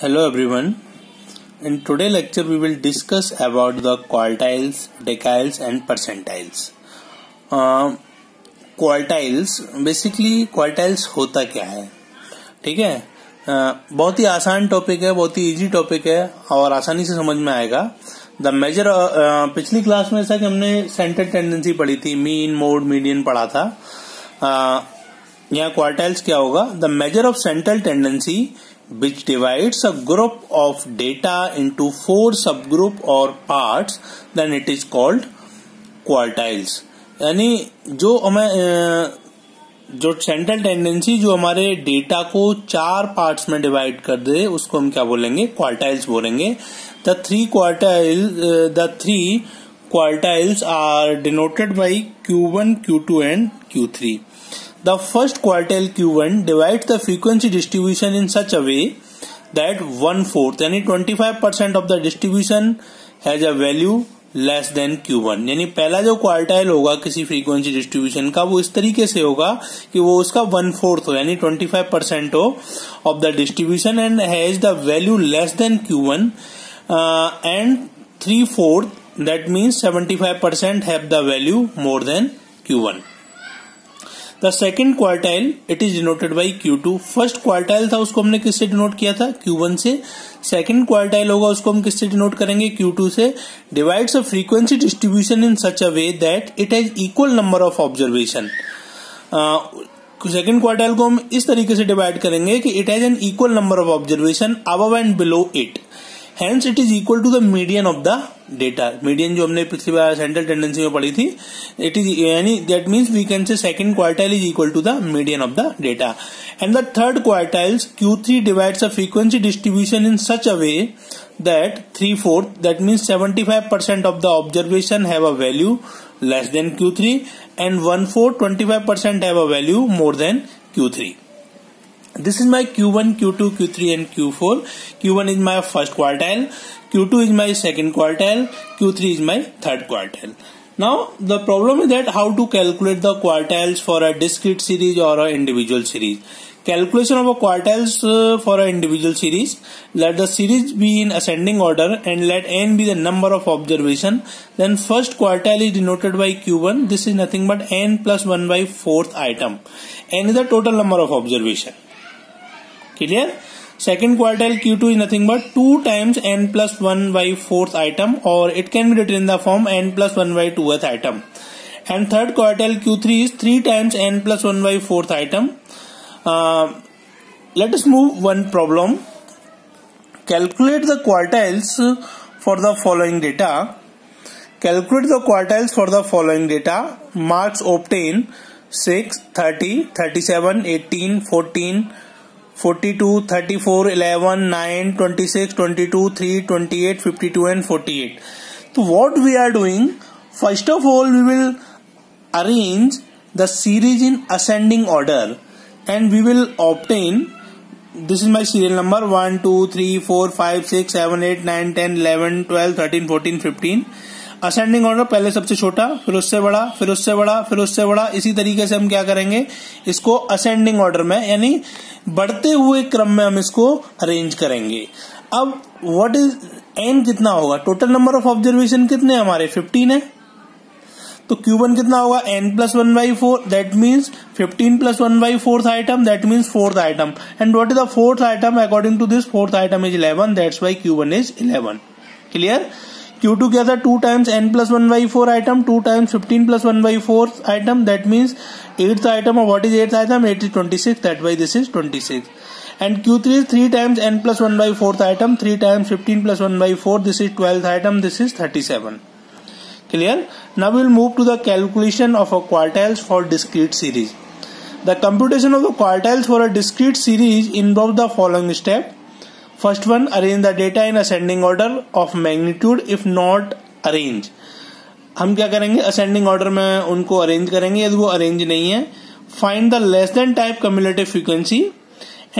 Hello everyone. In today's lecture we will discuss about the quartiles, deciles and percentiles. Quartiles basically quartiles होता क्या है, ठीक है। बहुत ही आसान टॉपिक है, बहुत ही इजी टॉपिक है और आसानी से समझ में आएगा। द मेजर पिछली क्लास में ऐसा कि हमने सेंटर टेंडेंसी पढ़ी थी, मीन मोड मीडियन पढ़ा था। यहाँ क्वार्टाइल्स क्या होगा, the measure of central tendency which divides a group of data into 4 subgroup or parts, then it is called quartiles। यानी जो हमें जो सेंट्रल टेंडेंसी जो हमारे डेटा को 4 पार्ट्स में डिवाइड कर दे उसको हम क्या बोलेंगे, क्वार्टाइल्स बोलेंगे। The three quartiles are denoted by Q1, Q2 and Q3। The first quartile Q1 divides the frequency distribution in such a way that 1/4 यानी 25% of the distribution has a value less than Q1। यानी पहला जो quartile होगा किसी frequency distribution का वो इस तरीके से होगा कि वो उसका 1/4 हो यानी 25% हो of the distribution and has the value less than Q1 and 3/4 that means 75% have the value more than Q1। The second quartile it is denoted by Q2। First quartile था उसको हमने किससे डिनोट किया था, Q1 से। Second quartile होगा उसको हम किससे डिनोट करेंगे, Q2 से। Divides a frequency distribution in such a way that it has equal number of observation. Second quartile को हम इस तरीके से डिवाइड करेंगे कि it has an equal number of observation above and below it, hence it is equal to the median of the data. Median जो हमने पिछली बार सेंट्रल टेंडेंसी में पढ़ी थी, इट इज यानी that means we can say second quartile is equal to the median of the data. And the third quartiles Q3 divides a frequency distribution in such a way that 3/4 that means 75% of the observation have a value less than Q3 and 1/4 25% have a value more than Q3। This is my Q1, Q2, Q3 and Q4. Q1 is my first quartile, Q2 is my second quartile, Q3 is my third quartile. Now the problem is that how to calculate the quartiles for a discrete series or a individual series. Calculation of a quartiles for a individual series. Let the series be in ascending order and let n be the number of observation. Then first quartile is denoted by Q1. This is nothing but n plus 1/4th item. N is the total number of observation. Clear? Second quartile Q2 is nothing but 2 times n plus 1/4th item, or it can be written in the form n plus 1/2th item. And third quartile Q3 is 3 times n plus 1/4th item. Let us move one problem. Calculate the quartiles for the following data. Calculate the quartiles for the following data. Marks obtained 6, 30, 37, 18, 14, 42, 34, 11, 9, 26, 22, 3, 28, 52 and 48. So what we are doing, first of all we will arrange the series in ascending order and we will obtain, this is my serial number 1, 2, 3, 4, 5, 6, 7, 8, 9, 10, 11, 12, 13, 14, 15। Ascending order, पहले सबसे छोटा फिर उससे बड़ा फिर उससे बड़ा फिर उससे बड़ा, इसी तरीके से हम क्या करेंगे, इसको असेंडिंग ऑर्डर में यानी बढ़ते हुए क्रम में हम इसको अरेंज करेंगे। अब व्हाट इज एन कितना होगा, टोटल नंबर ऑफ ऑब्जर्वेशन कितने हमारे 15 है, तो Q1 कितना होगा n plus 1/4 that means 15 plus 1/4th item that means 4th item. And what is the 4th item, according to this 4th item is 11, that's why Q1 is 11। Clear? Q2 क्या था, 2 times n plus 1/4 item, 2 times 15 plus 1/4 item, that means 8th item, or what is 8th item, 8 is 26, that why this is 26. And Q3 is 3 times n plus 1/4 item, 3 times 15 plus 1/4, this is 12th item, this is 37. Clear? Now we will move to the calculation of a quartiles for discrete series. The computation of the quartiles for a discrete series involves the following step. First one, arrange the data in ascending order of magnitude if not arrange. हम क्या करेंगे, ascending order में उनको arrange करेंगे यदि वो arrange नहीं है। Find the less than type cumulative frequency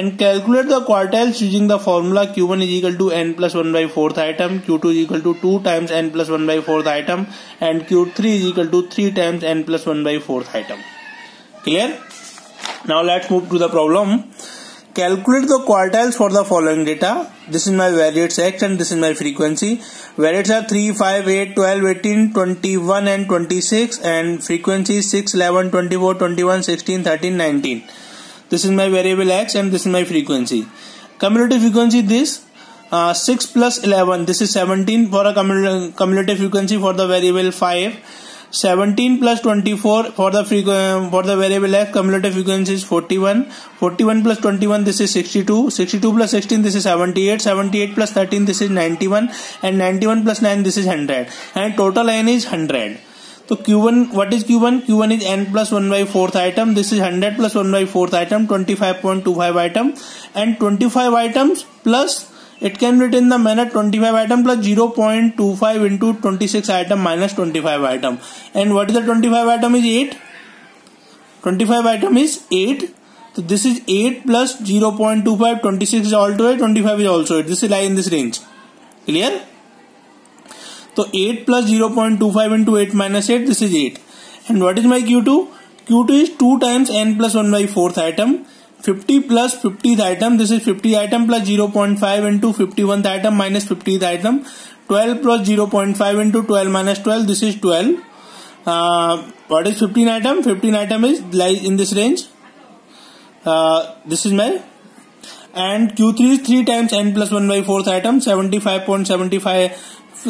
and calculate the quartiles using the formula Q1 is equal to n plus 1/4th item, Q2 is equal to 2 times n plus 1/4th item and Q3 is equal to 3 times n plus 1/4th item. Clear? Now let's move to the problem. Calculate the quartiles for the following data. This is my variates X and this is my frequency. Variates are 3, 5, 8, 12, 18, 21 and 26 and frequency is 6, 11, 24, 21, 16, 13, 19. This is my variable X and this is my frequency. Cumulative frequency this 6 plus 11, this is 17 for a cumulative frequency for the variable 5. 17 plus 24 for the variable X, cumulative frequency is 41. 41 plus 21, this is 62. 62 plus 16, this is 78. 78 plus 13, this is 91. And 91 plus 9, this is 100. And total N is 100. So Q1, what is Q1? Q1 is N plus 1 by 4th item. This is 100 plus 1 by 4th item, 25.25 item. And 25 items plus, it can be written in the manner 25 item plus 0.25 into 26 item minus 25 item. And what is the 25 item is 8. 25 item is 8. So this is 8 plus 0.25, 26 is also 8, 25 is also 8. This is lie in this range. Clear? So 8 plus 0.25 into 8 minus 8, this is 8. And what is my Q2? Q2 is 2 times N plus 1 by 4th item. 50 plus 50th item, this is 50 item plus 0.5 into 51th item minus 50th item. 12 plus 0.5 into 12 minus 12, this is 12. What is 15 item? 15 item is lies in this range. This is my, and Q3 is 3 times N plus 1 by 4th item, 75.75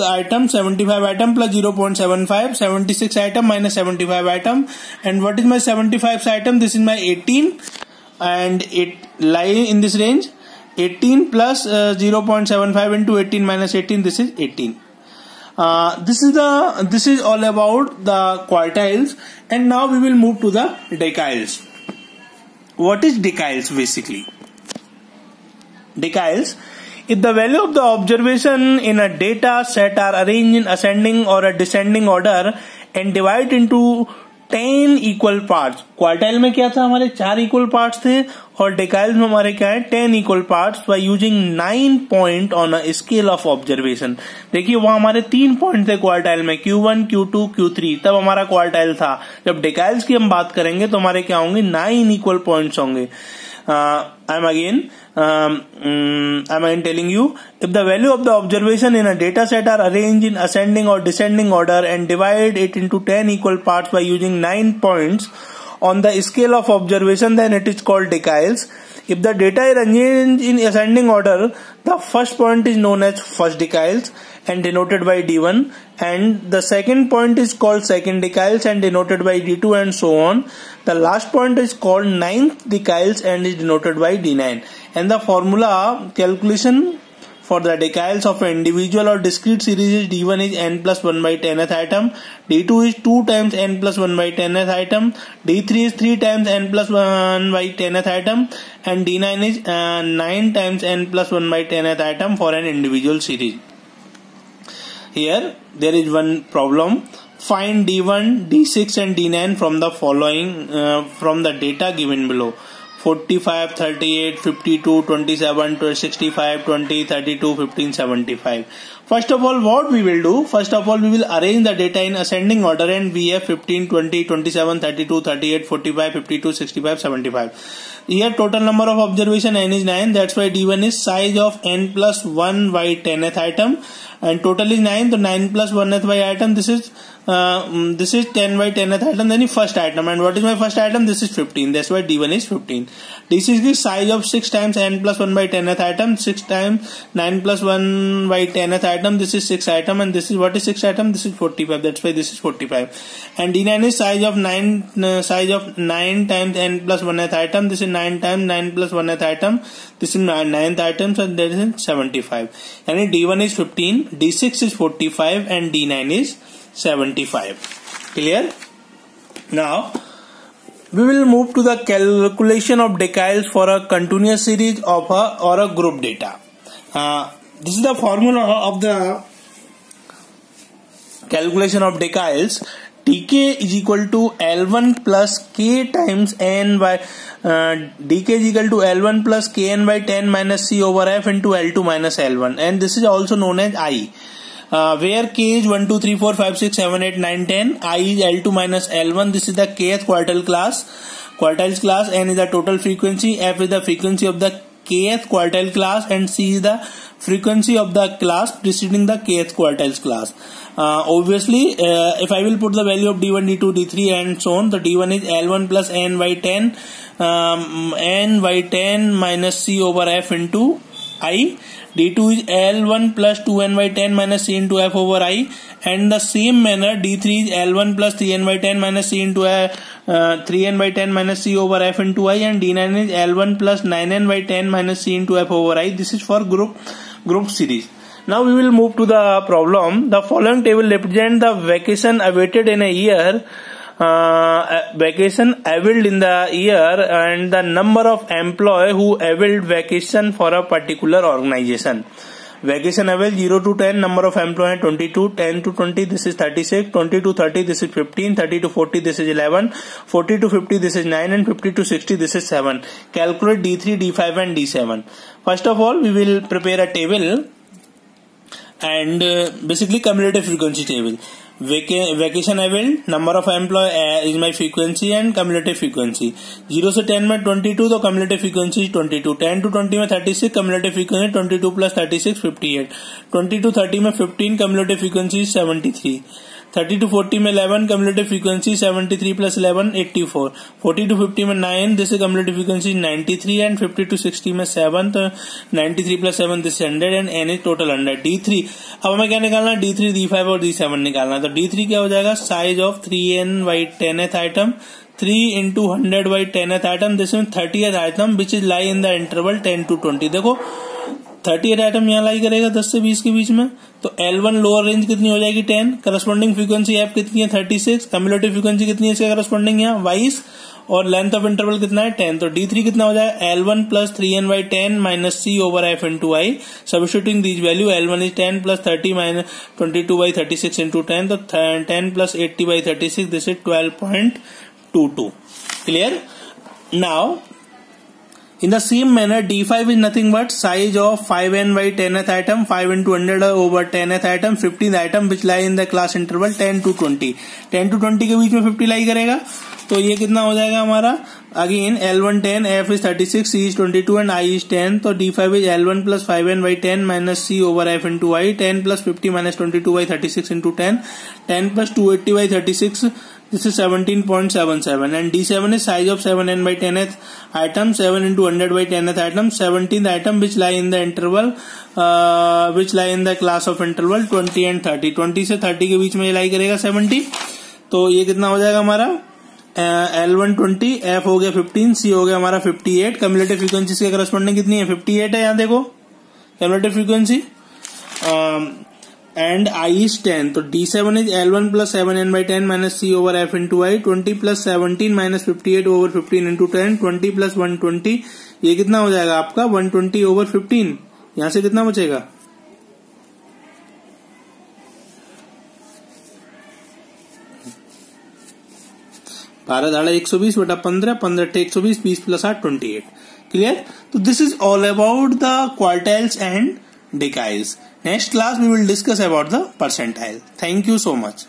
item, 75 item plus 0.75, 76 item minus 75 item. And what is my 75th item? This is my 18. And it lie in this range. 18 plus 0.75 into 18 minus 18, this is 18. This is all about the quartiles. And now we will move to the deciles. What is deciles basically? Deciles, if the value of the observation in a data set are arranged in ascending or a descending order and divided into 10 equal parts. Quartile में क्या था, हमारे 4 equal parts थे और डेकाइल्स में हमारे क्या है 10 equal parts by using 9 point on a scale of observation. देखिए वहां हमारे 3 पॉइंट थे क्वार्टाइल में, Q1, Q2, Q3, तब हमारा क्वार्टाइल था. जब डेकाइल्स की हम बात करेंगे तो हमारे क्या होंगे 9 इक्वल पॉइंट्स होंगे. I'm again telling you, if the value of the observation in a data set are arranged in ascending or descending order and divide it into 10 equal parts by using 9 points on the scale of observation, then it is called deciles. If the data is arranged in ascending order, the first point is known as first deciles and denoted by D1, and the second point is called second deciles and denoted by D2, and so on. The last point is called ninth deciles and is denoted by D9. And the formula calculation for the deciles of an individual or discrete series is D1 is N plus 1 by 10th item, D2 is 2 times N plus 1 by 10th item, D3 is 3 times N plus 1 by 10th item, and D9 is 9 times N plus 1 by 10th item for an individual series. Here there is one problem. Find D1, D6 and D9 from the following from the data given below: 45, 38, 52, 27, 65, 20, 32, 15, 75. First of all, what we will do? First of all, we will arrange the data in ascending order, and we have 15, 20, 27, 32, 38, 45, 52, 65, 75. Here total number of observation N is 9. That's why D1 is size of N plus 1 by 10th item, and total is 9. So 9 plus 1th by item, this is 10 by 10th item, then the first item. And what is my first item? This is 15. That's why D1 is 15. D6 is size of 6 times N plus 1 by 10th item. 6 times 9 plus 1 by 10th item. This is 6 item, and this is what is 6 item? This is 45. That's why this is 45. And D9 is size of 9 times N plus 1th item. This is 9 times 9 plus 1th item. This is 9th item, so that is 75. And D1 is 15, D6 is 45, and D9 is 75. Clear? Now we will move to the calculation of deciles for a continuous series of or a group data. This is the formula of the calculation of deciles. dk is equal to L1 plus k times n by dk is equal to L1 plus kn by 10 minus c over f into L2 minus L1, and this is also known as I. Where k is 1, 2, 3, 4, 5, 6, 7, 8, 9, 10. I is L2 minus L1. This is the kth quartile class. quartiles class, n is the total frequency, f is the frequency of the kth quartile class, and c is the frequency of the class preceding the kth quartiles class. Obviously, if I will put the value of d1, d2, d3 and so on, the d1 is L1 plus n by 10, n by 10 minus c over f into I. d2 is L1 plus 2n by 10 minus c into f over I, and the same manner d3 is L1 plus 3n by 10 minus c into 3n by 10 minus c over f into I, and d9 is L1 plus 9n by 10 minus c into f over I. This is for group series. Now we will move to the problem. The following table represent the vacation awaited in a year, vacation availed in the year, and the number of employee who availed vacation for a particular organization. Vacation availed 0 to 10, number of employee 22, 10 to 20 this is 36, 20 to 30 this is 15, 30 to 40 this is 11, 40 to 50 this is 9, and 50 to 60 this is 7. Calculate D3, D5 and D7. First of all, we will prepare a table and basically cumulative frequency table. Vacation availed, number of employee is my frequency and cumulative frequency. 0 से 10 में 22 तो cumulative frequency is 22. 10 to 20 में 36, cumulative frequency 22 plus 36 58. 20 to 30 में 15, cumulative frequency is 73. 30 to 40 में 11, cumulative frequency 73 plus 11 84. 40 to 50 में 9, this is cumulative frequency 93, and 50 to 60 में 7, तो 93 plus 7 this is 100, and n is total 100. D3 अब हमें क्या निकालना है? D3, D5 और D7 निकालना है. तो D3 क्या हो जाएगा? Size of 3n by 10th item, 3 into 100 by 10th item, this mean 30th item which is lie in the interval 10 to 20. देखो 30th आइटम यहाँ लाई करेगा 10 से 20 के बीच में, तो L1 लोअर रेंज कितनी हो जाएगी 10, करस्पॉन्डिंग फ्रीक्वेंसी f कितनी है 36, कम्युलेटिव फ्रीक्वेंसी कितनी है इसके करस्पॉन्डिंग यहाँ 22, और लेंथ ऑफ इंटरवल कितना है 10. तो D3 कितना हो जाएगा? L1 plus 3n by 10 minus c over f into I. Substituting these value, L1 is 10 plus 30 minus 22 by 36 into 10, तो 10 plus 80 by 36, this is 12.22. Clear? Now in the same manner, D5 is nothing but size of 5n by 10th item, 5 into 100 over 10th item, 15th item which lie in the class interval 10 to 20. 10 to 20 के बीच में 50 लाई करेगा, तो ये कितना हो जाएगा हमारा? Again L1 10, F is 36, C is 22 and I is 10. तो D5 is L1 plus 5n by 10 minus C over F into I. 10 plus 50 minus 22 by 36 into 10. 10 plus 280 by 36. This is 17.77, and D7 is size of 7n by 10th item, 7 into 100 by 10th item, 17th item which lie in the interval, which lie in the class of interval 20 and 30. 20 से 30 के बीच में ये लाई करेगा 70, तो ये कितना हो जाएगा हमारा? L1 20, F हो गया 15, C हो गया हमारा 58. कम्युलेटिव फ्रीक्वेंसी के करस्पॉन्डिंग कितनी है? 58 है यहाँ देखो cumulative frequency, and I is 10. तो D7 is L1 plus 7n by 10 minus C over F into I. 20 plus 17 minus 58 over 15 into 10. 20 plus 120, ये कितना हो जाएगा आपका? 120 over 15. यहाँ से कितना बचेगा? बारह दाड़ा 120 बटा 15, 15 120, 20 plus 8 28. Clear? So this is all about the quartiles and decays. Next class we will discuss about the percentile. Thank you so much.